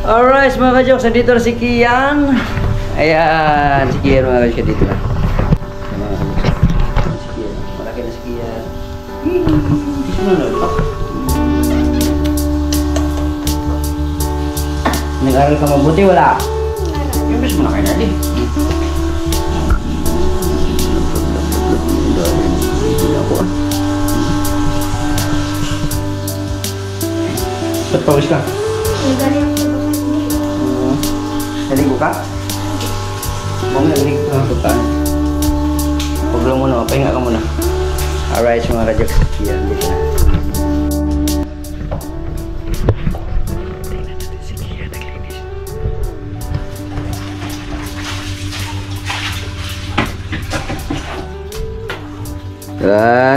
Alright mga ka-jokes, nandito na si Kian. Ayan, si Kian mga ka-jokes, dito na. Si Kian, malaki na si Kian. Nag-aral ka mabuti, wala? Yung bis mo na kayo natin. Ba't pawis ka? Naligo ka? Huwag naligo ka ng tutaan. Huwag lang muna, pahinga ka muna. Alright mga ka-jokes, yan, dito na. Tingnan natin si Kian, naglinis.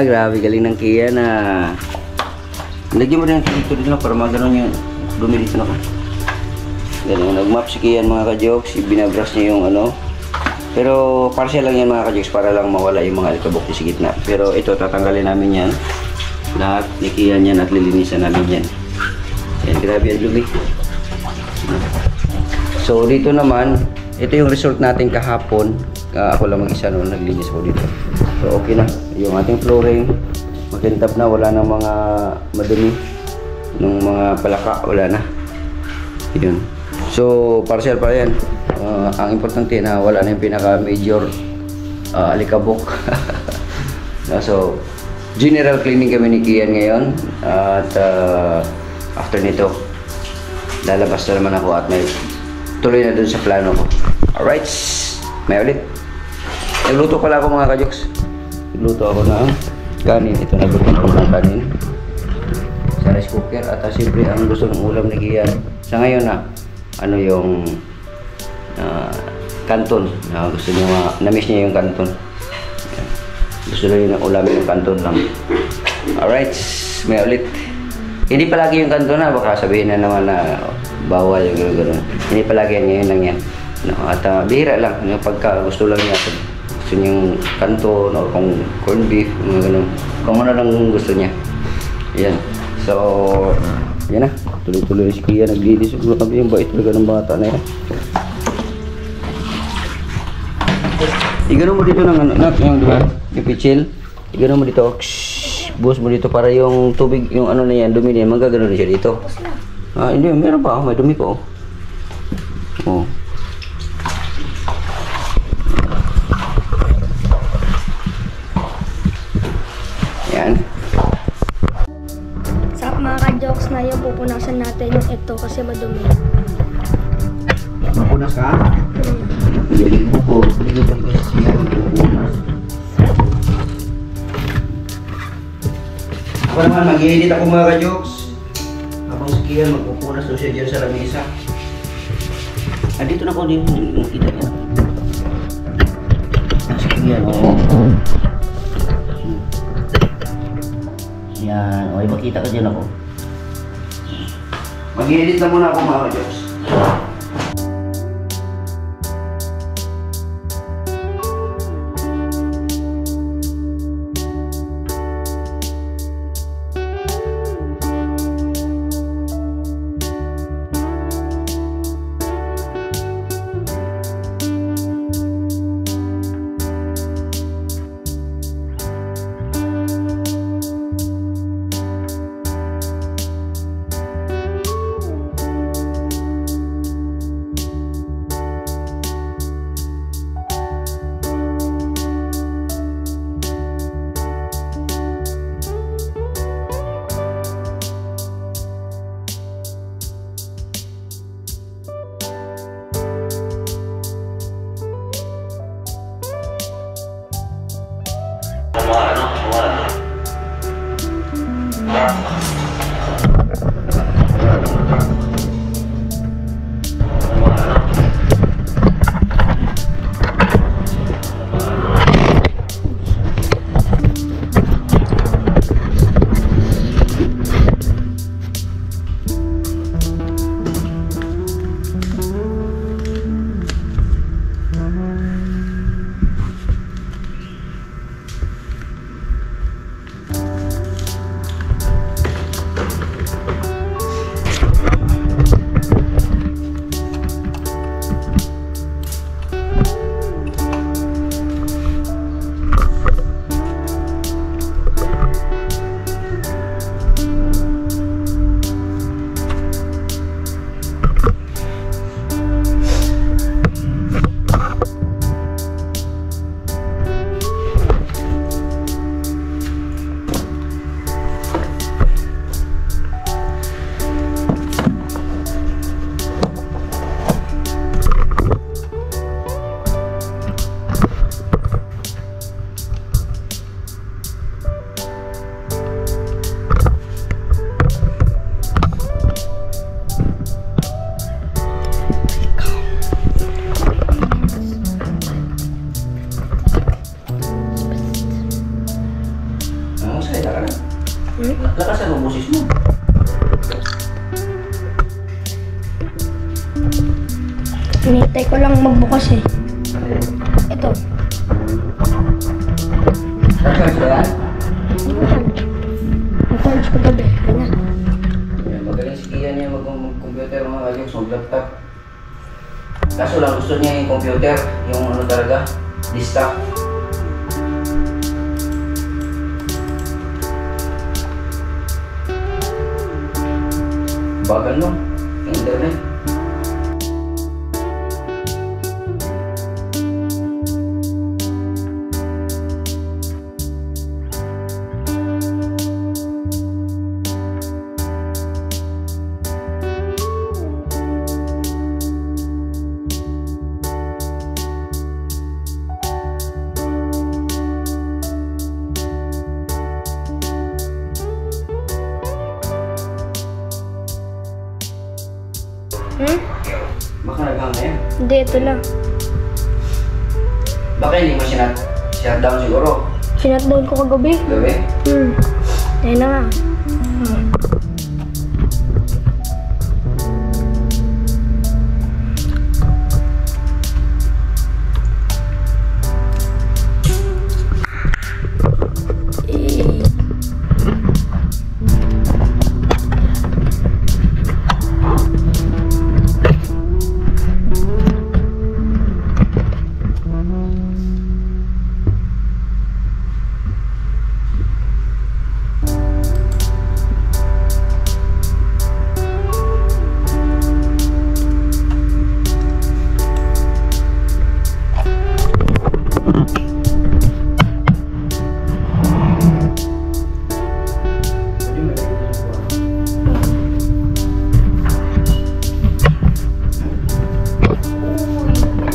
Grabe, galing ng Kian ah. Lagyan mo rin dito lang para maganon yung dumi dito na ka. Ganun, nag-map si Kian mga ka-jokes, binabrush niya yung ano. Pero partial lang yan mga ka-jokes para lang mawala yung mga alikabok sa gitna. Pero ito, tatanggalin namin yan. Lahat ni Kian yan at lilinisan namin yan. Yan, grabe ang dumi. So dito naman, ito yung result natin kahapon. Ako lang mag-isa noon, naglinis ko dito. So okay na, yung ating flooring. Makintab na, wala na mga madumi. Nung mga palaka, wala na. Yun. So, partial pa yan. Ang importante na wala na yung pinaka-major alikabok. So, general cleaning kami ni Kian ngayon. At after nito, lalabas na naman ako at may tuloy na dun sa plano ko. Alright, may ulit. Nagluto pala ako mga ka-jokes. Nagluto ako ng kanin. Ito, nagluto ako ng kanin sa rice cooker. At siyempre ang gusto ng ulam ni Kian sa ngayon na ano yung kanton. Gusto niya, na-miss niya yung kanton. Gusto niya yung ulamin yung kanton lang. Alright, may ulit. Hindi palagi yung kanton na, baka sabihin na naman na bawal yung gano'n. Hindi palagi yan, ngayon lang yan. At bihira lang, yung pagka gusto lang niya, gusto niya yung kanton o kung corned beef, gano'n. Kung ano lang gusto niya. Yan. So, yan na. Tuloy-tuloy si Kian naglinis. Grabe yung bait talaga ng bata na yan. Igano mo dito ng ano, yung diba? Yung pichil. Igano mo dito. Buhos mo dito para yung tubig, yung ano na yan, dumi na yan. Magagano na siya dito. Hindi, meron pa. May dumi pa. Oh. Yan. Mga ka-jokes na yung pupunasan natin yung ito kasi madumi. Mapunas ka? Hindi ko. Hindi ko pupunas. Ako naman, mag-i-edit ako mga ka-jokes. Habang si Kian, magpupunas daw siya dyan sa lamesa. Dito na ko din. Makita niya. Si Kian, oo. Yan, okay, makita ka dyan ako. Mag-i-edit na muna ako mga ka-jokes. Hinihintay ko lang magbukas eh. Ito. Charge ba yan? Mag-charge ko gabi. Kaya na. Yan, magaling si Kian niya mag-computer mga kajoks, mag-laptop. Kaso lang gusto niya yung computer, yung ano talaga, desktop. Bagal no, internet. Baka naghang na yan. Hindi, ito lang. Baka hindi mo shutdown siguro. Sinatdown ko kagabi. Gabi? Ayun na nga.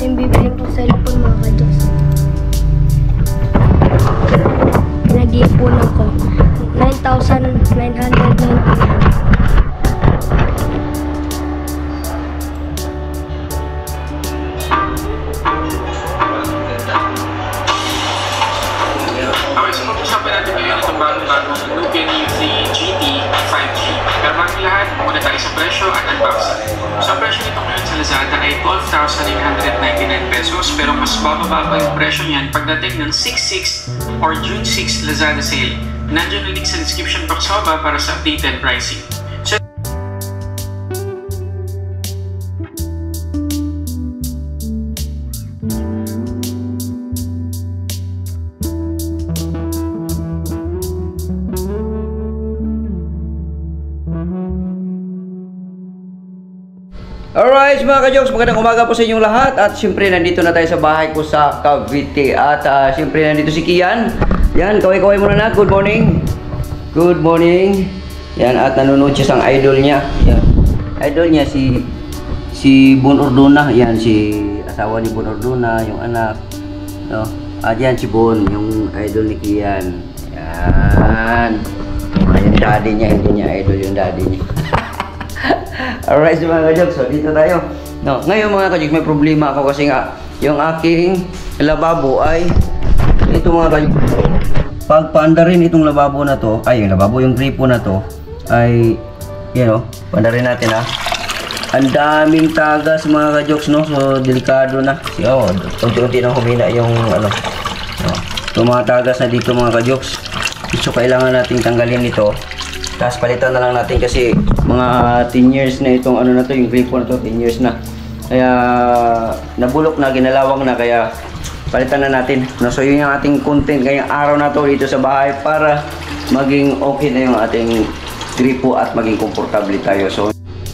Yung bibili ko cellphone mga kadyos. Pinag-iipunan ko 9,990. Okay, so pag-usapan natin ngayon itong bagong Nokia U3 GT 5G. Pero bago lahat, muna tayo sa presyo at unboxing. So ang presyo nito ngayon sa Lazada ay 12,999 pesos, pero mas bababa pa yung presyo niyan pagdating ng 6/6 or June 6 Lazada sale. Nandiyan na link sa description box sa baba para sa updated pricing. So, Alright mga kajoks, magandang umaga po sa inyong lahat. At syempre nandito na tayo sa bahay ko sa Cavite. At syempre nandito si Kian. Yan, kaway-kaway muna na. Good morning. Good morning. Yan, at nanonood siya sa idol niya. Yan. Idol niya si Bon Orduna. Yan, si asawa ni Bon Orduna, yung anak. No? At yan si Bon, yung idol ni Kian. Yan. Yung daddy niya, hindi niya idol yung daddy niya. Alright mga kajoks, so dito tayo. No, ngayon mga kajoks, may problema ako kasi nga yung aking lababo ay ito mga kajoks. Pag paanda rin itong lababo na to, ay yung lababo, yung gripo na to ay paanda rin natin ha. Ang daming tagas mga kajoks, no? So delikado na. Unti-unti na humina yung no. Itong mga tagas na dito mga kajoks. So kailangan nating tanggalin ito. Tapos palitan na lang natin kasi mga 10 years na itong ano na to, yung gripo na to, 10 years na. Kaya nabulok na, ginalawang na, kaya palitan na natin. No, so yun yung ating content ngayong araw na to dito sa bahay para maging okay na yung ating gripo at maging komportable tayo.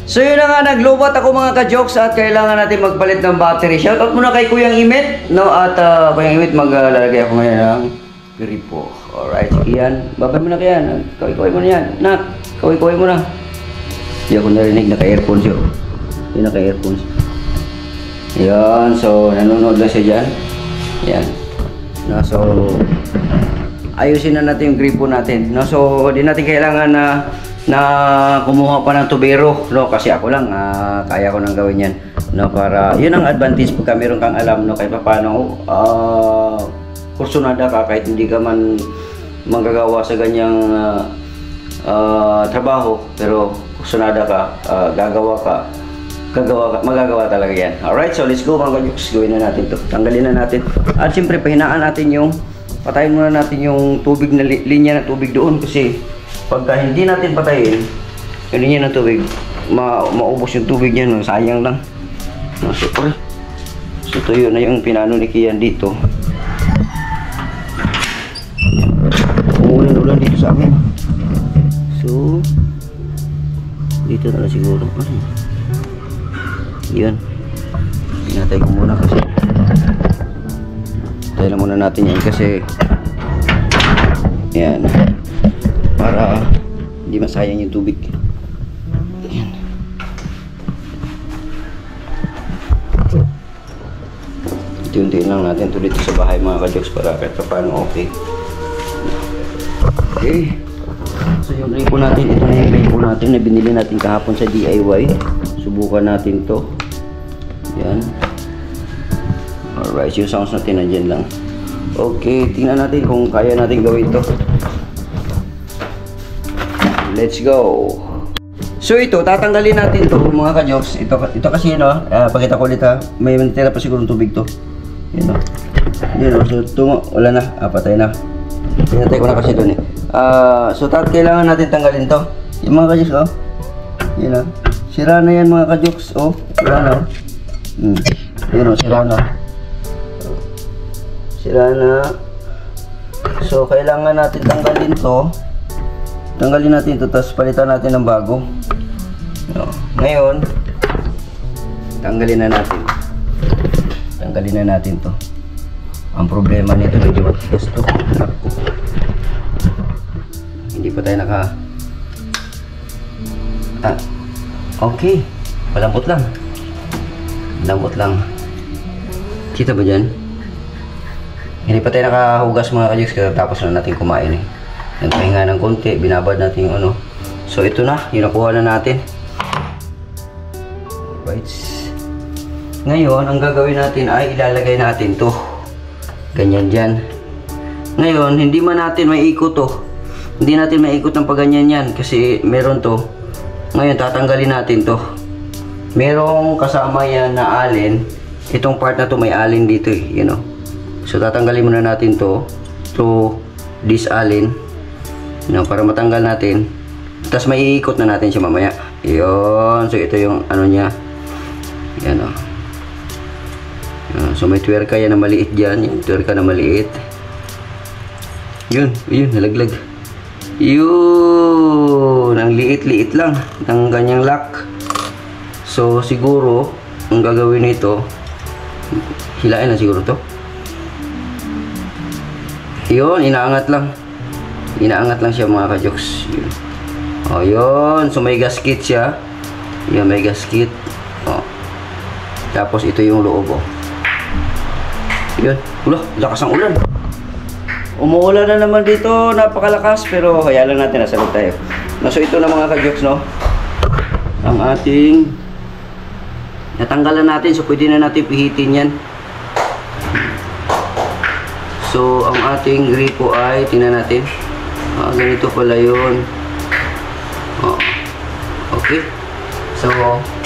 So yun na nga, naglobat ako mga ka-jokes at kailangan natin magpalit ng battery. Shoutout muna kay Kuyang Imit, no? At Kuyang Imit, maglalagay ako ngayon ng gripo. Alright, sige yan. Babay mo na kaya. Kaway-kaway mo na yan. Nak, kaway-kaway mo na. Hindi ako narinig, naka-earphones yun. Hindi naka-earphones. Yan, so nanonood lang siya dyan. Yan. No, so ayusin na natin yung gripo natin. No, so di natin kailangan na kumuha pa ng tubero. No, kasi ako lang, kaya ko nang gawin yan. No, para, yun ang advantage pagka meron kang alam, no, kahit paano, kursunada ka kahit hindi ka man manggagawa sa ganyang trabaho, pero kursunada ka, gagawa ka, magagawa talaga yan. Alright, so let's go mga kajuks. Gawin na natin to. Tanggalin na natin. At siyempre, pahinaan natin yung, patayin muna natin yung tubig na linya ng tubig doon. Kasi pagka hindi natin patayin yung linya ng tubig, maubos yung tubig niya. No? Sayang lang. No, super. So tuyo na yung pinano ni Kian dito. Umulan dito sa amin. So dito na lang siguro. Yun. Pinatay ko muna kasi tayo lang muna natin yan kasi yan para hindi masayang yung tubig. Yan. Unti-untiin lang natin ito dito sa bahay mga kajoks para kahit paano okay. Okay. So yung ripo natin, ito na yung ripo natin na binili natin kahapon sa DIY. Subukan natin to. Yan. Alright, yung sounds natin nandyan lang. Okay, tingnan natin kung kaya natin gawin to. Let's go. So ito, tatanggalin natin to mga kajoks. Ito kasi no, pakita ko ulit ha. May natira pa siguro ng tubig to. Yan o. Yan o, so ito wala na. Patay na. Pinatay ko na kasi doon eh. So kailangan natin tanggalin to. Yung mga kajoks oh. Yan o. Sira na yan mga kajoks. Oh, sira na. Yun o, sira na. Sira na. So, kailangan natin tanggalin to. Tanggalin natin to, tapos palitan natin ng bago. No. Ngayon, tanggalin na natin. Tanggalin na natin to. Ang problema nito, medyo matigas to. Hindi pa tayo okay. Malambot lang. Lambot lang. Kita ba dyan? Hindi pa tayo nakahugas mga kajoks kasi tapos na natin kumain eh. Nagpahinga ng konti, binabad natin yung ano. So ito na, yung nakuha na natin. Right. Ngayon, ang gagawin natin ay ilalagay natin to. Ganyan dyan. Ngayon, hindi man natin may ikot to. Hindi natin may ikot ng paganyan yan kasi meron to. Ngayon, tatanggalin natin to. Merong kasama yan na alin. Itong part na to may alin dito eh, you know. So tatanggalin muna natin to this alin, you know, para matanggal natin. Tapos may iikot na natin siya mamaya. Yun. So ito yung ano niya. Yan o. So may twerka yan na maliit dyan. Yung twerka na maliit. Yun. Yun. Nalaglag. Yun. Ang liit-liit lang ng ganyang lock. So siguro ang gagawin nito, hilain na siguro to. Yun, inaangat lang. Inaangat lang siya mga kajoks. Yun. O yun, so may gasket siya. Yan, may gasket. O. Tapos ito yung loob o. Yun. Wala, lakas ang ulan. Umuulan na naman dito, napakalakas. Pero kaya lang natin, nasa loob tayo. So ito na mga kajoks, no. Ang ating natanggalan natin, so pwede na natin pihitin yan. So ang ating gripo ay tingnan natin. Ganito pala yun. Okay. So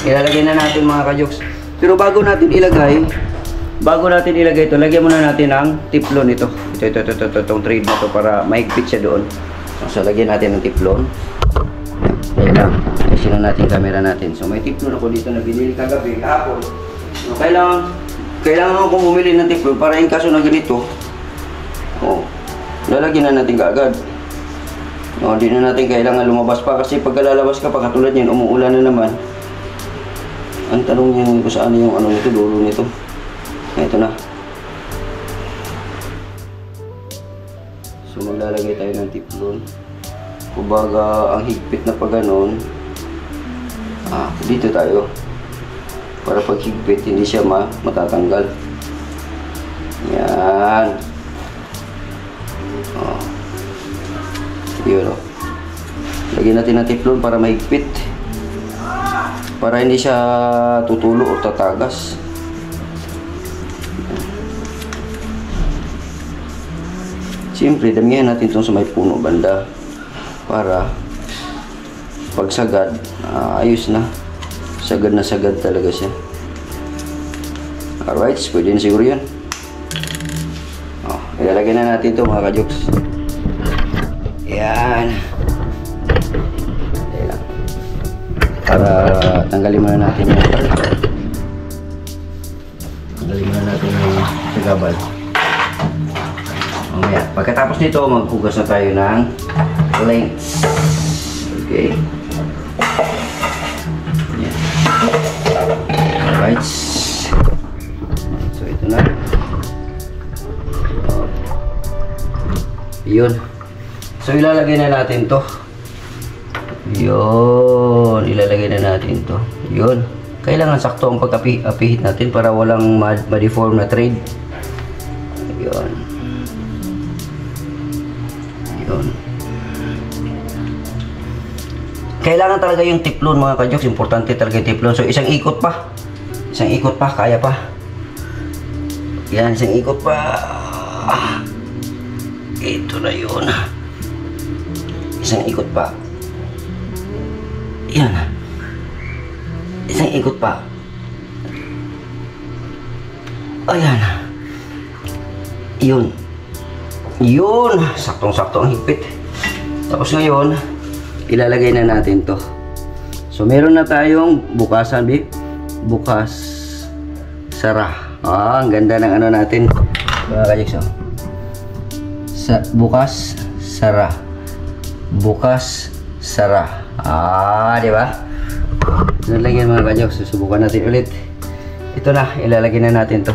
ilalagay na natin mga kajoks. Pero bago natin ilagay ito, lagyan muna natin ang tiplon ito. Itong thread na to para mahigpit siya doon. So lagyan natin ng tiplon. Ayan lang. Ayusin lang natin camera natin. So may tiplon ako dito na binili kagabi, kahapon. So kailangan akong bumili ng tiplon para in kaso na ganito. Lalagyan na natin kaagad. Hindi na natin kailangan lumabas pa kasi pag lalabas ka pa katulad yan, umuulan na naman. Ang tanong niya kung saan yung ano nito, dulo nito. Ito na. So maglalagay tayo ng tiplon. Kumbaga ang higpit na pag ganon, dito tayo. Para pag higpit hindi siya matatanggal. Yan. Yun o. Lagyan natin ng tiplon para mahigpit. Para hindi siya tutulo o tatagas. Siyempre, damihan natin itong sa may puno banda. Para pagsagad, ayos na. Sagad na sagad talaga siya. Alright, pwede na siguro yan. Ilalagay na natin ito mga kajoks. Yan. Ayan. Para tanggalin muna natin yung tanggalin muna natin yung sagabal. Mamaya. Pagkatapos nito, maghugas na tayo ng plates. Okay. Yan. Alright. So ito na. Yun. So ilalagay na natin to. Yun. Ilalagay na natin to. Yun. Kailangan sakto ang pagkapihit natin para walang ma-deform na thread. Yun. Yun. Kailangan talaga yung tiplon mga kajoks. Importante talaga yung tiplon. So isang ikot pa. Isang ikot pa. Kaya pa. Yan. Isang ikot pa. Ito na yun. Isang ikot pa. Yan. Isang ikot pa. Ayan. Yun. Yun. Saktong-sakto ang higpit. Tapos ngayon, ilalagay na natin to. So, meron na tayong bukasan, babe. Bukas. Sara. Ang ganda ng ano natin. Mga kajoks, bukas, sara. Bukas, sara. Di ba? Nalagyan mga kajoks. Susubukan natin ulit. Ito na, ilalagay na natin to.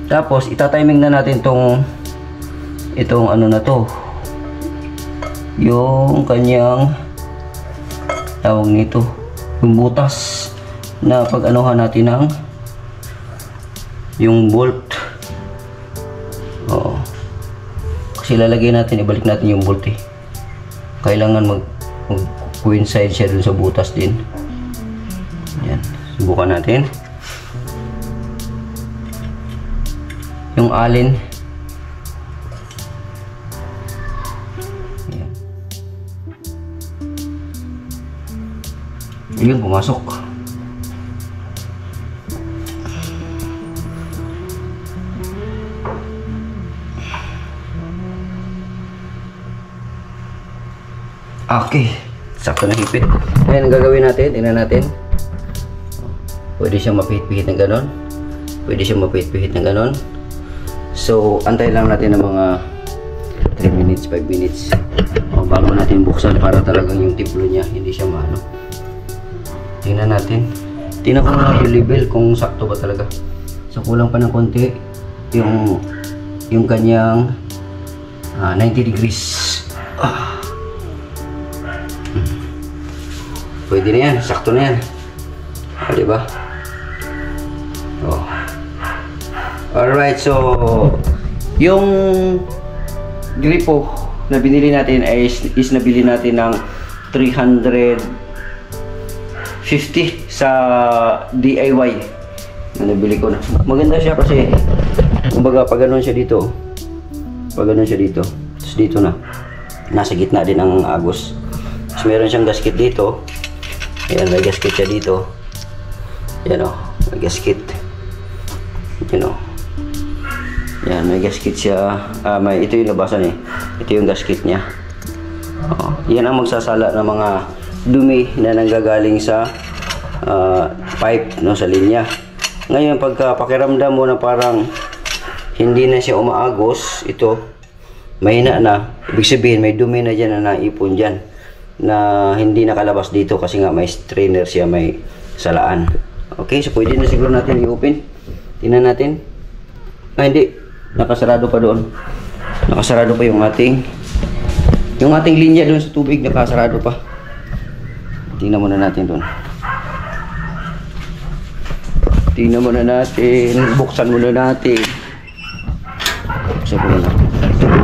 Tapos, itatiming na natin itong ano na to. Yung kanyang tawag nito. Yung butas na pag-anuhan natin ng yung bolt. Oo. Kasi lalagay natin, ibalik natin yung bolt eh. Kailangan mag-coincide siya dun sa butas din. Yan. Subukan natin. Yung alin. Yan. Yun, pumasok. Okay, sakto na hipit. Ngayon, ang gagawin natin, tingnan natin. Pwede siyang mapihit-pihit ng ganon. Pwede siyang mapihit-pihit ng ganon. So, antay lang natin ng mga 3 minutes, 5 minutes. Bago natin buksan para talagang yung tiplo niya, hindi siya maano. Tingnan natin. Tingnan ko na yung level kung sakto ba talaga. So, kulang pa ng konti yung kanyang 90 degrees. Pwede na yan, sakto na yan. Diba? Oh. Alright, so yung gripo na binili natin is nabili natin ng 350 sa DIY na nabili ko na. Maganda siya kasi kumbaga pag ganun siya dito, tapos dito na nasa gitna din ang agos. Tapos meron siyang gasket dito. Ayan, may gasket siya dito. Ayan o, may gasket. Ayan o. Ayan, may gasket siya. Ito yung labasan eh. Ito yung gasket niya. Yan ang magsasala ng mga dumi na nanggagaling sa pipe, no, sa linya. Ngayon, pagka pakiramdam mo na parang hindi na siya umaagos, ito, mahina na. Ibig sabihin, may dumi na dyan na naipon dyan, na hindi nakalabas dito kasi nga may strainer siya, may salaan. Okay, so pwede na siguro natin i-open. Tingnan natin. Hindi. Nakasarado pa doon. Nakasarado pa yung ating linya doon sa tubig. Nakasarado pa. Tingnan muna natin doon. Tingnan muna natin. Buksan muna natin. Buksan muna natin.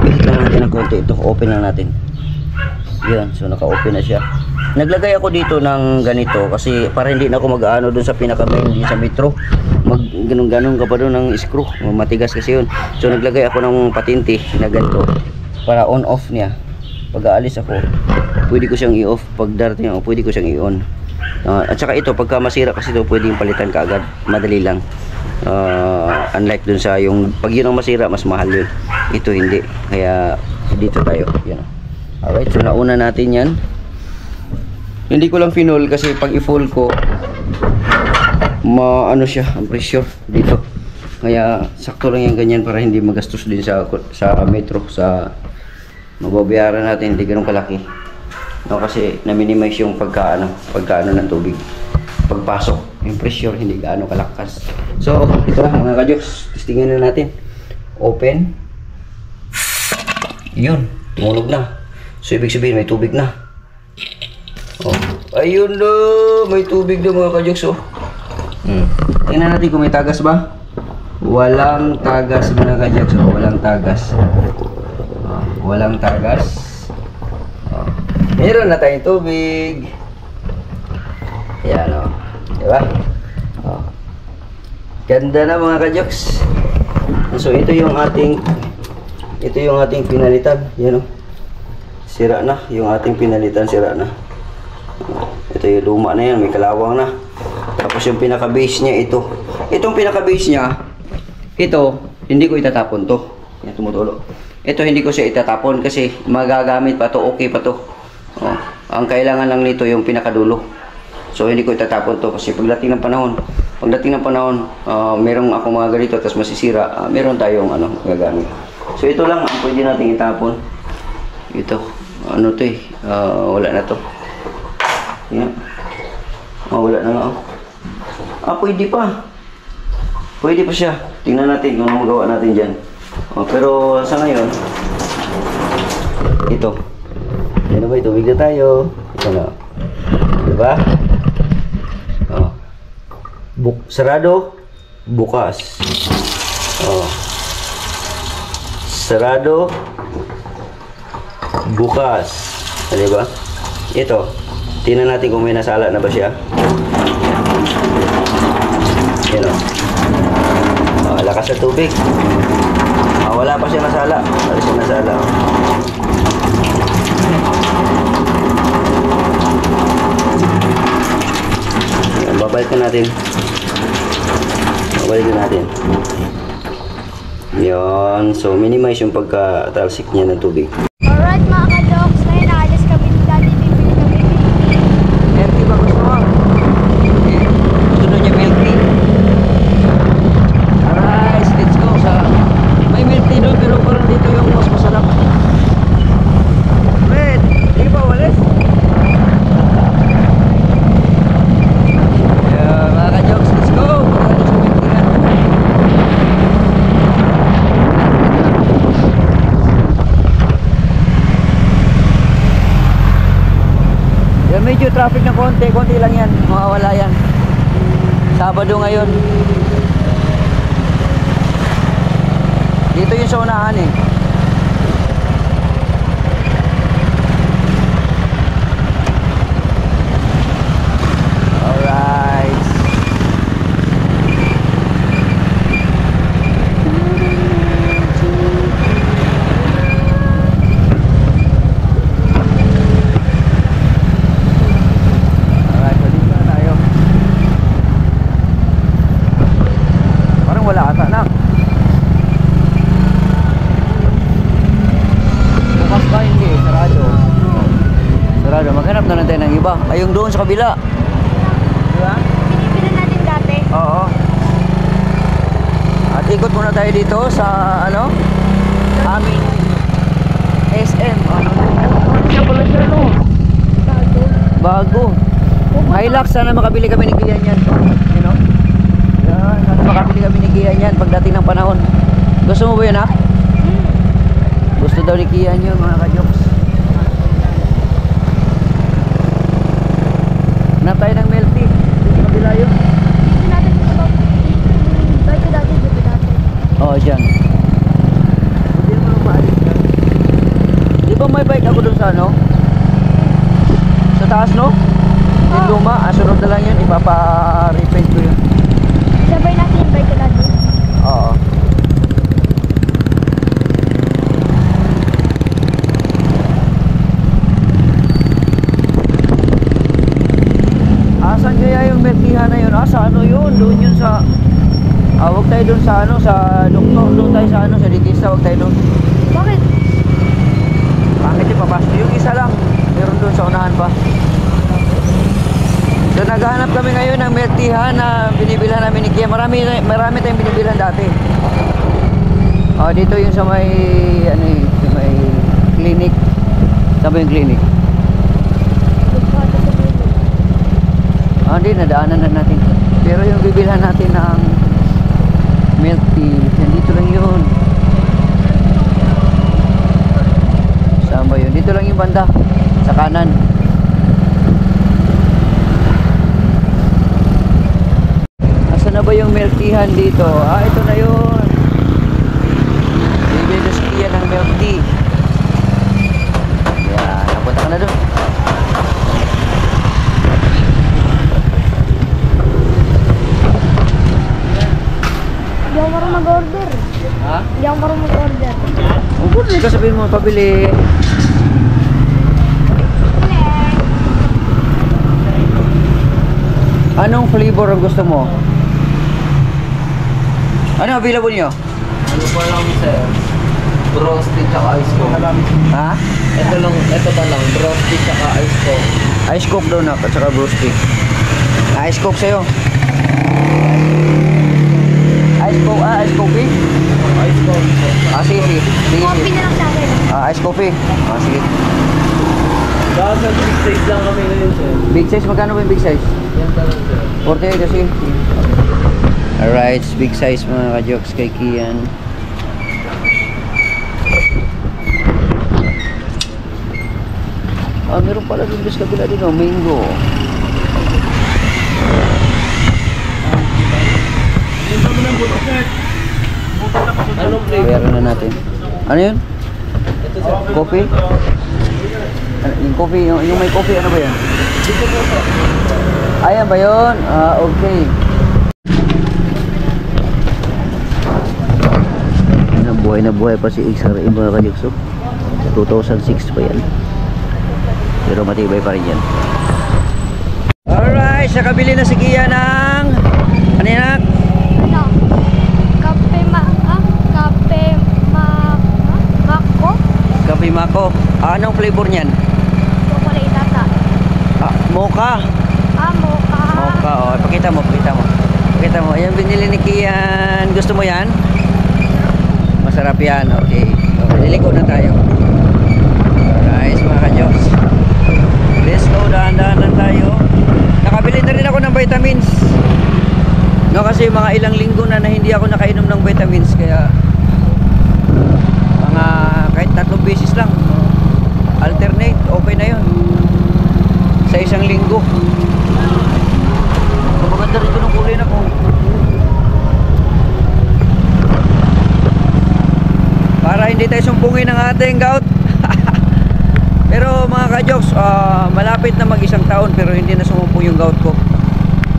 Buksan lang natin ng konti. Ito, open lang natin. Yan, so naka-open na siya. Naglagay ako dito ng ganito kasi para hindi na ako mag-ano doon sa pinaka-main sa metro. Ganun-ganun ka pa doon ng screw. Matigas kasi yun. So naglagay ako ng patinti na ganito para on-off niya. Pag aalis ako, pwede ko siyang i-off. Pag darating ako, pwede ko siyang i-on. At saka ito, pagka masira kasi ito, pwedeng palitan ka agad. Madali lang. Unlike dun sa yung, pag yun ang masira, mas mahal yun. Ito hindi. Kaya, dito tayo. Yan. Alright, so nauna natin yan. Hindi ko lang finol kasi pag i-full ko, ano siya, ang pressure dito. Kaya, sakto lang yan ganyan para hindi magastos din sa metro, sa mababayaran natin, hindi ganun kalaki. No, kasi na-minimize yung pagkaano ng tubig. Pagpasok, yung pressure hindi gaano kalakas. So, ito lang mga kajoks. Testingin na natin. Open. Yun, tumulog na. So, ibig sabihin may tubig na. Oh, ayun na, may tubig na mga kajoks. Oh. Tingnan natin kung may tagas ba. Walang tagas mga kajoks. Oh, walang tagas. Walang tagas. Meron na tayong tubig. Yan o. Diba? O. Ganda na mga kajoks. So ito yung ating pinalitan. Yan o. Sira na. Yung ating pinalitan sira na. Ito yung luma na yan. May kalawang na. Tapos yung pinaka-base niya ito. Itong pinaka-base niya, ito, hindi ko itatapon to. Yan, tumutulo. Ito hindi ko siya itatapon kasi magagamit pa to. Okay pa to. Oh, ang kailangan lang nito yung pinakadulo. So hindi ko itatapon to kasi pagdating ng panahon, merong ako mga ganito tapos masisira, meron tayong gagamit. So ito lang ang pwede nating itapon. Ito, ano to eh, wala na to. Yan. Wala na nga. Pwede pa. Pwede pa siya. Tingnan natin kung ano magawa natin dyan. Pero sa ngayon, ito. Yan na ba? Tubig na tayo. Ito na. Diba? Sarado. Bukas. Sarado. Bukas. Diba? Ito. Tingnan natin kung may nasala na ba siya. Yan o. Lakas sa tubig. Wala pa siya nasala. Wala siya nasala. Babalikan natin. Yan. So, minimize yung pagka-talsik niya ng tubig. Alright mga ka-dogs, ngayon naalis kami ni Daddy, bibili kami milk tea. Milk tea ba gusto mo? Gusto na niya milk tea? Alright, let's go. May milk tea doon pero parang dito yung mas masarap. Wait, hindi ba walis? Mga ka-jokes, let's go! Yan, medyo traffic na konti lang yan, mawawala yan. Sabado ngayon. Dito yung sa unahan eh. Alright. Ayun doon sa kabila. Diba? Pinipili natin dati. Oo. At ikot muna tayo dito sa aming SM. Siya pala siya Bago. Hilux, sana makabili kami ni Kian yan. You know? Yan, sana makabili kami ni Kian yan pagdating ng panahon. Gusto mo ba yun ha? Gusto daw ni Kian yun mga ka-jokes. Na tayo ng milk tea. Dito kabila yun. Dito natin sa bike ko dati, dito dati. Oo, dyan. Hindi naman ako maalis dyan. Di ba may bike ako dun sa sa taas no? Yung luma, sunod na lang yun. Ipapa-repaint ko yun. Sabay natin yung bike ko dati. Oo. doon yun sa wag tayo doon sa ano, sa doktor, doon tayo sa ano, sa dentista, wag tayo doon. Bakit? Bakit yung papasok? Yung isa lang, meron doon sa unahan pa. So naghahanap kami ngayon ng milk tea na binibilhan namin ni Kia. Marami tayong binibilhan dati. Dito yung sa may ano sa may clinic. Saan ba yung clinic? Hindi, nadaanan na natin. Pero yung bibilhan natin ng milk tea, dito lang yun. Saan ba yun? Dito lang yung banda, sa kanan. Asan na ba yung milk teahan dito? Ito na yun. Bibili na si Kia ng milk tea. Yan, napunta ka na doon. Hindi ako marunong mag-order. Ha? Hindi ako marunong mag-order. Hindi ka sabihin mo, pabili. Anong flavor ang gusto mo? Ano available nyo? Ano pa lang sir? Roasted tsaka ice coke. Ha? Ito pa lang, roasted tsaka ice coke. Ice coke daw na, at saka broasted. Ice coke sa'yo. Ice coke, ice coffee? Ice coke. Sige, sige. Sige, Coffee sige. na lang sa akin. Ice coffee. Sige. Dahil sa big size lang kami ngayon sir. Big size, magkano ba yung big size? Yan talagang sir. 48 kasi. Alright, big size mga ka-jokes kay Kian. Meron pala dun sa kabila din, mango. Anong flavor? Bayaran na natin. Ano yun? Ito sir. Coffee? Yung coffee, yung may coffee, ano ba yan? Dito po sir. Ayan ba yun? Okay. Na buhay pa si XRE mga ka-jokes. 2006 pa yan. Pero matibay pa rin yan. Alright, siya kabili na si Kia ng ano yan? Ano? Mako? Kape Mako. Anong flavor niyan? Chocolate ata. Mocha. Mocha. Mocha, pakita mo. Pakita mo. Ayan binili ni Kian. Gusto mo yan? Masarap yan. Okay. Liliko na tayo. Guys, mga ka-jokes. Let's go. Dahan-dahan tayo. Nakabili na rin ako ng vitamins. No, kasi mga ilang linggo na hindi ako nakainom ng vitamins. Kaya mga kahit 3 beses lang. Alternate. Okay na yun. Sa isang linggo. Maganda rin ko ng kulay na ko. Para hindi tayo sumpungin ng ating gout. Pero mga ka-jokes, malapit na mag 1 taon pero hindi na sumumpong yung gout ko.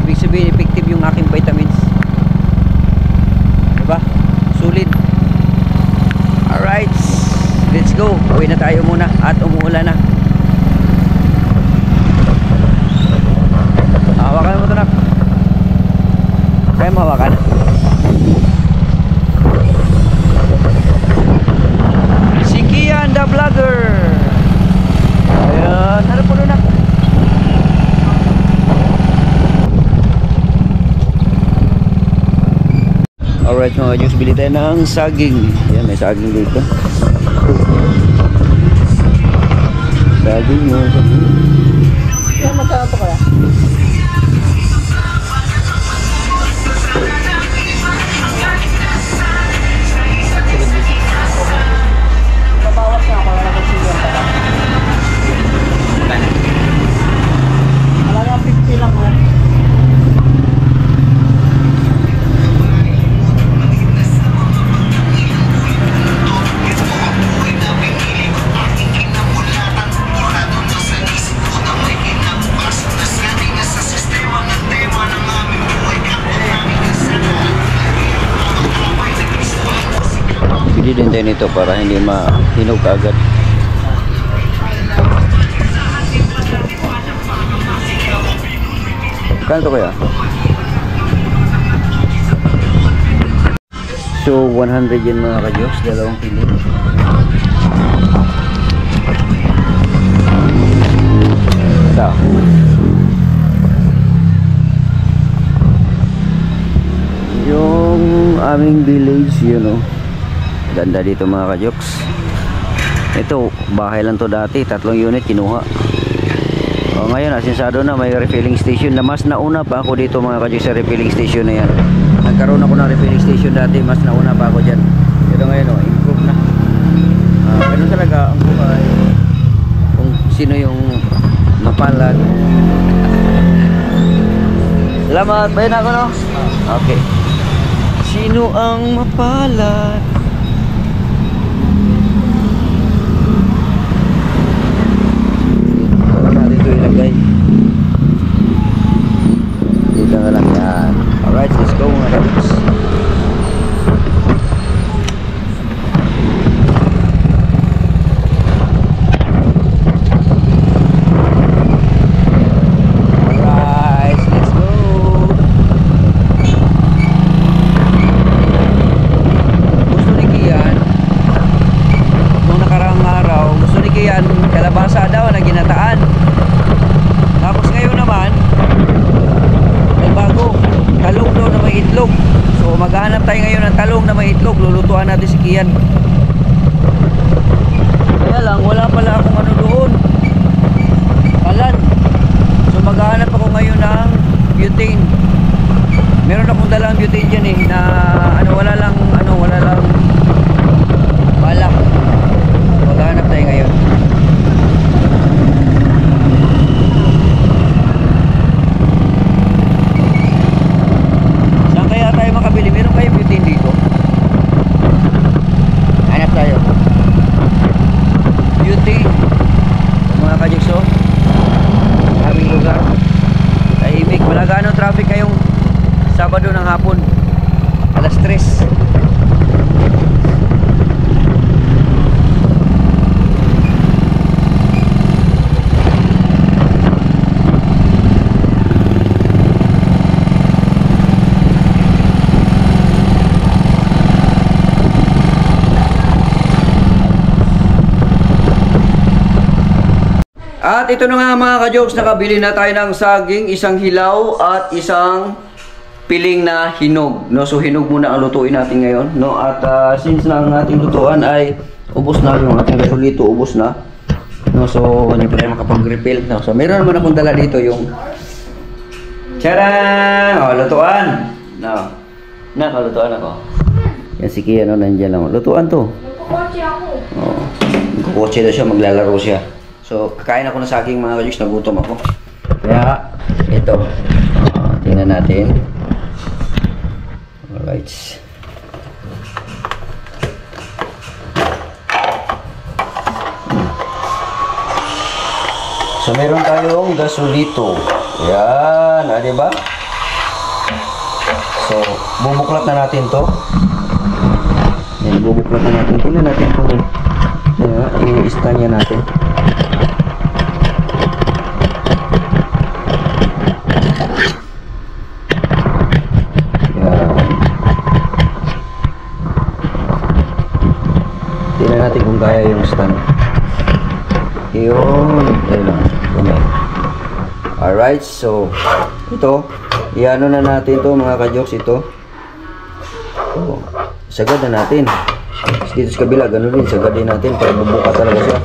Ibig sabihin effective yung aking vitamins. Diba? Sulit. Alright, let's go. Uwi na tayo muna at umuulan na. Hawakan mo ito na. Kaya mahawakan. Si Kian the Vlogger. Ayan, harap po na. Alright mga Diyos, bili tayo ng saging. Ayan, may saging dito. Saging yun. Yan, magkano po kaya? Pabawas na ako, wala kang senior pa lang. Wala nga 50 lang mo. Bili din tayo nito para hindi mahinog agad. Kano to kaya? So 100 yan mga ka-Joks, dalawang piling. Ito. Yung aming village, yun oh. Ganda dito mga ka-Joks. Ito, bahay lang to dati, 3 unit kinuha. O ngayon, asinsado na, may refilling station na mas nauna pa ako dito mga ka-Joks sa refilling station na yan. Nagkaroon ako ng refilling station dati, mas nauna pa ako dyan. Pero ngayon, oh, improve na. Ganun talaga ang buhay. Kung sino yung mapalad. Salamat, bayan ako no? Okay. Sino ang mapalad? Ilagay dito na lang yan. Alright, let's go mga ka-Joks. Alright, let's go. Gusto ni Kian nung nakaraang araw, gusto ni Kian kalabasa daw na ginataan. Tapos ngayon naman may bago, talong daw na may itlog. So maghahanap tayo ngayon ng talong na may itlog. Lulutuan natin si Kian. Kaya lang wala pala akong ano doon, kalan. So maghahanap ako ngayon ng butane. Meron akong dalang butane dyan eh, na wala lang balak. Maghahanap tayo ngayon. Makabili, meron kayo butane dito? Hanap tayo butane mga ka-Joks. So aming lugar tahimik, wala gaano traffic ngayong Sabado ng hapon, alas 3. At ito na nga mga ka-Joks, nakabili na tayo ng saging, isang hilaw at isang piling na hinog. No? So hinog muna ang lutuin natin ngayon. No? At since na ang ating lutuan ay ubos na, yung ating gasolito ubos na. No? So hindi pa tayo makapag-refill. No? So meron naman akong dala dito yung tcharan! O, lutuan! No. Nakalutuan ako. Yan si Kia, no? Nandiyan lang. Lutuan to. Nagkukotse ako. Oo. Nagkukotse na siya, maglalaro siya. So, kakain ako ng saging mga ka-Joks, nagutom ako. Kaya, ito. Tingnan natin. Alright. So, meron tayong gasolito. Yan, diba? So, bubuklat na natin to. Yan, bubuklat na natin. Tingnan natin kung i-stand natin. Tingnan natin kung kaya yung stand. Yun. Ayun lang. Alright. So, ito. Iano na natin to mga ka-Joks. Ito. So, sagad na natin. Dito sa kabila, ganun din. Sagad din natin para bubuka talaga siya.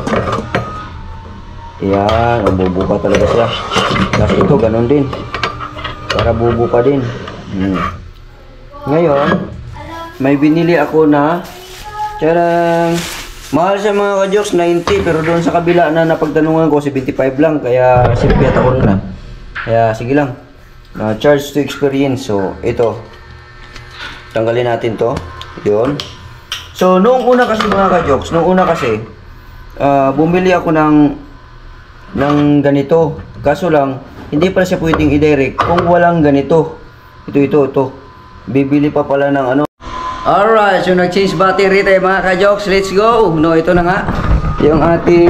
Yan. Bubuka talaga siya. Tapos ito, ganun din. Para bubuka din. Ngayon, may binili ako na tiyarang! Mahal siya mga ka-Joks, 90. Pero doon sa kabila na napagtanungan ko, 75 lang. Kaya simpiat ako na. Kaya sige lang. Charge to experience. So, ito. Tanggalin natin to. Yun. So, noong una kasi mga ka-Joks, bumili ako ng ganito. Kaso lang, hindi pala siya pwedeng i-direct kung walang ganito. Ito. Bibili pa pala ng ano. Alright, so nag-change battery tayo mga ka-Joks. Let's go! No, ito na nga yung ating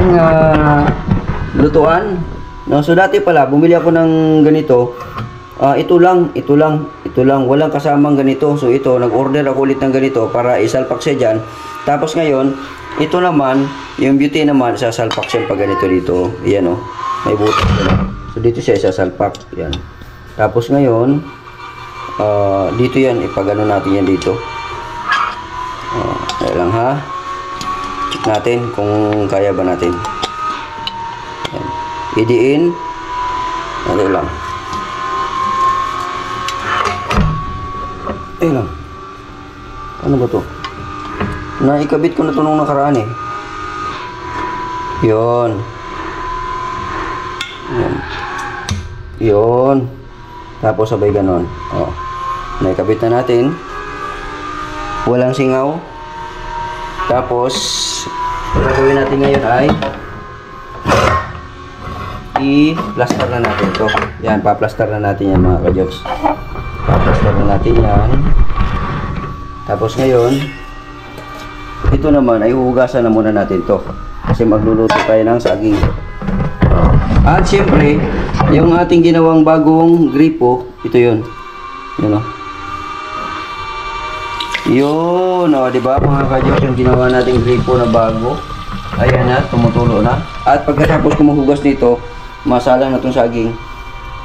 lutuan. No, so dati pala, bumili ako ng ganito. Ito lang, walang kasamang ganito. So ito, nag-order ako ulit ng ganito para isalpak siya dyan. Tapos ngayon, ito naman, yung beauty naman, sasalpak siya pag ganito dito. Ayan o, may butas na. So dito siya isasalpak. Yan. Tapos ngayon, dito yan, ipagano natin yan dito. Kaya lang ha. Check natin kung kaya ba natin. Yan. Idiin. Ano lang. Lang. Ano ba to? Naikabit ko na ito nung nakaraan eh. Yun. Yun. Tapos sabay ganon. Naikabit na natin. Walang singaw. Tapos gagawin natin ngayon ay i-plaster na natin ito. Yan, pa-plaster na natin yan mga ka-jokes. Pa-plaster na natin yan. Tapos ngayon, ito naman ay hugasan na muna natin to kasi magluluto tayo ng saging. At siyempre, yung ating ginawang bagong gripo, ito yun. Yun o. Yun o, diba mga ka-jokes, yung ginawa nating gripo na bago. Ayan na, tumutulo na. At pagkatapos kumuhugas nito, masalang na itong saging,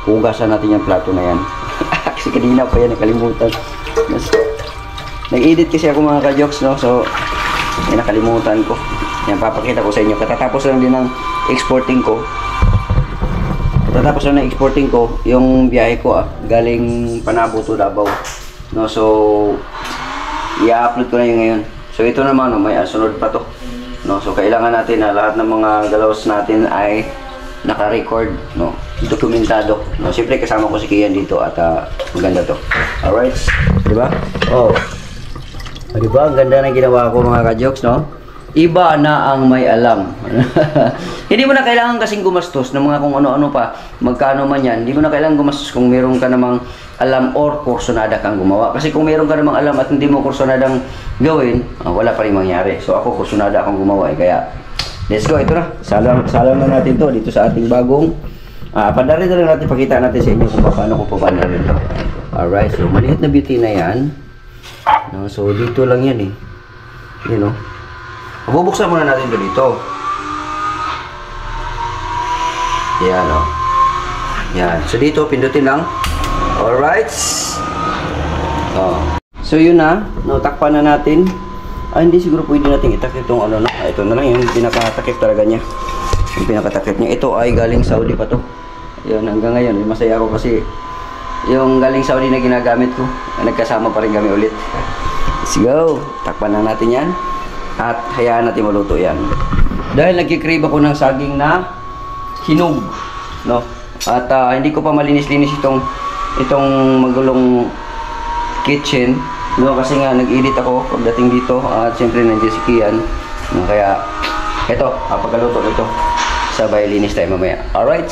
hugasan natin yung plato na yan. Kasi kanina pa yan, nakalimutan. Nag-edit kasi ako mga ka-jokes, no? So, nakalimutan ko. Yan, papakita ko sa inyo. Katatapos lang din ng exporting ko. Yung biyahe ko, galing Panabo to Davao. No, so, i-upload ko na yung ngayon. So, ito naman, no, may sunod pa to. No, so, kailangan natin na lahat ng mga galaws natin ay naka-record, no, dokumentado. No, siyempre kasama ko si Kian dito at maganda to. Alright, di ba? Oh. Di ba? Ang ganda ng ginawa ko mga ka-jokes, no? Iba na ang may alam. Hindi mo na kailangan kasing gumastos ng mga kung ano-ano pa, magkano man yan. Hindi mo na kailangan gumastos kung meron ka namang alam or kursonada kang gumawa. Kasi kung meron ka namang alam at hindi mo kursonadang gawin, wala pa rin mangyari. So ako kursonada akong gumawa kaya let's go, ito na. Salam na natin to dito sa ating bagong pandarin na lang natin, pakita natin sa inyo kung paano ko papandarin to. Alright, so maliit na beauty na yan. No, so dito lang yan eh. You know. Bubuksan muna natin ito dito. Yan o. Yan. So dito, pindutin lang. Alright. So yun na. No, takpan na natin. Hindi siguro pwede natin itakip itong ano na. Ito na lang yung pinakatakip talaga niya. Yung pinakatakip niya. Ito ay galing Saudi pa to. Yan, hanggang ngayon. Masaya ako kasi yung galing Saudi na ginagamit ko, nagkasama pa rin kami ulit. Let's go. Takpan na natin yan. At hayaan natin maluto yan. Dahil nagkikrave ako ng saging na hinog, no? At hindi ko pa malinis-linis itong magulong kitchen, no? Kasi nga nag-edit ako pagdating dito at siyempre nandiyan si Kian, no? Kaya ito, pagkaluto nito, sabay linis tayo mamaya. Alright.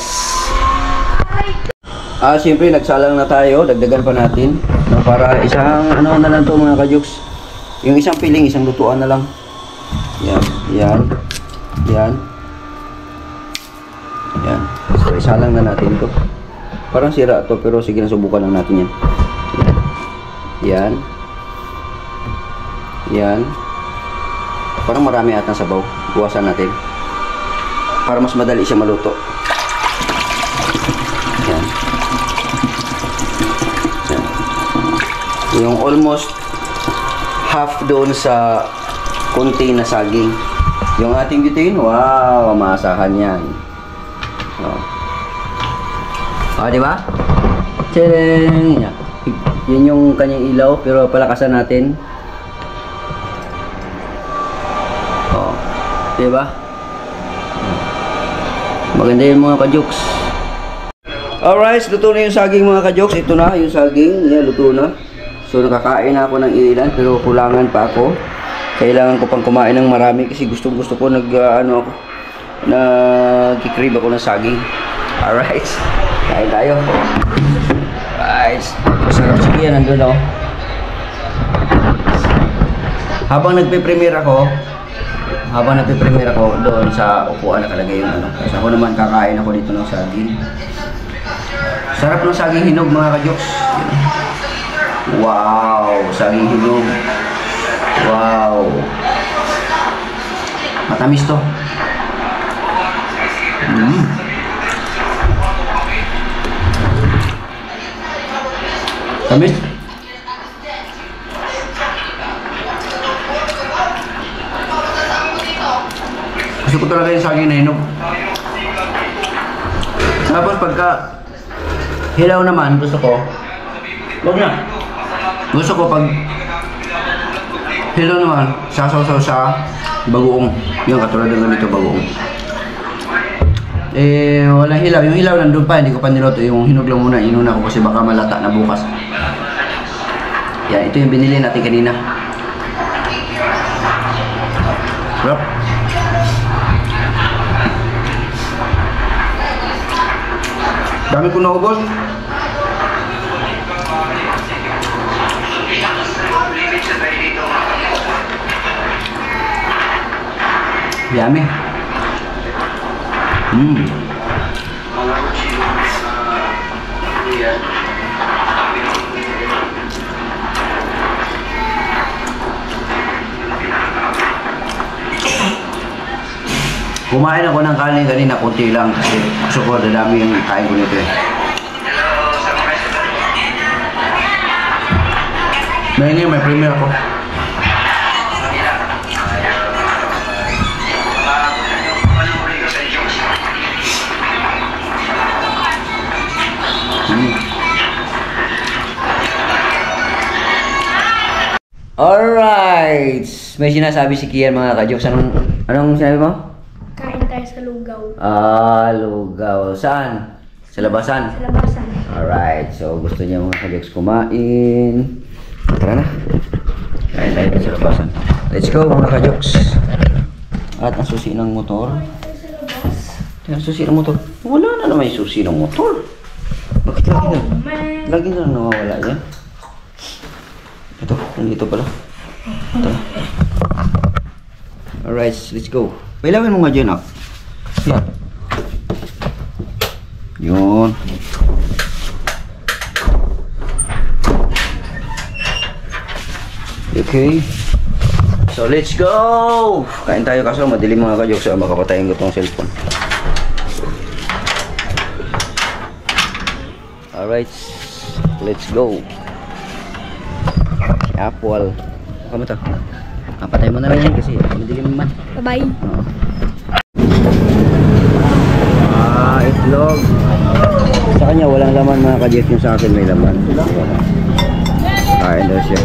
Siyempre nagsalang na tayo, dagdagan pa natin, no? Para isang ano na lang to mga ka-jokes. Yung isang piling, isang lutuan na lang. Yan. So, isa lang na natin to. Parang sira to, pero sige na, subukan lang natin yan. Yan. Parang marami at ng sabaw. Buwasan natin. Para mas madali siya maluto. Yan. Yung almost half doon sa konti na saging. Yung ating bituin, wow, maasahan yan. Di ba? Tadang! Yan yung kanyang ilaw, pero palakasan natin. Di ba? Maganda yun mga ka-jokes. Alright, luto na yung saging mga ka-jokes. Ito na yung saging, yan, luto na. So nakakain na ako ng ilan, pero kulangan pa ako. Kailangan ko pang kumain ng marami kasi gusto ko nag-crave ako ng saging. Alright, kain tayo. Alright, masarap sige yan, nandun ako. Habang nagpe-premiere ako doon sa upuan nakalagay yung ano. Kasi ako naman kakain ako dito ng saging. Sarap ng saging hinog mga kajoks. Wow, saging hinog. Wow. Matamis to. Tamis. Gusto ko talaga yung saging na hinog. Tapos pagka hilaw naman, gusto ko. Wag na. Gusto ko pag hilaw naman, sasaw-saw sa bagoong. Yung katulad ng ganito bagoong. Eh, walang hilaw. Yung hilaw nandun pa, hindi ko pa niloto. Yung hinog lang muna, inuna ko kasi baka malata na bukas. Yan, ito yung binili natin kanina. Sarap. Dami ko naubos. Yummy. Kumain ako ng kanin kanina, kunti lang kasi gusto ko dadami yung kain ko nito eh. May premier ako. Alright! May sinasabi si Kian mga kajoks. Anong sinabi mo? Kain tayo sa lugaw. Lugaw. Saan? Sa labasan? Sa labasan. Alright, so gusto niya mga kajoks kumain. Tara na. Kain tayo sa labasan. Let's go mga kajoks. At ang susi ng motor. Ang susi ng motor. Wala na naman yung susi ng motor. Bakit lagi na lang nawawala yan? Ito, nandito pala. Ito. Alright, let's go. Pailawin mo nga dyan, ah. Yan. Yun. Okay. So, let's go! Kain tayo kaso madilim mga kajoks. So, makapatayin ko itong cellphone. Alright. Let's go. Apple. Kamu to? Patay mo na lang yan kasi madilim man. Bye-bye. Itlog. Sa kanya walang laman mga kajoks, yung sa akin may laman. Kain daw siya.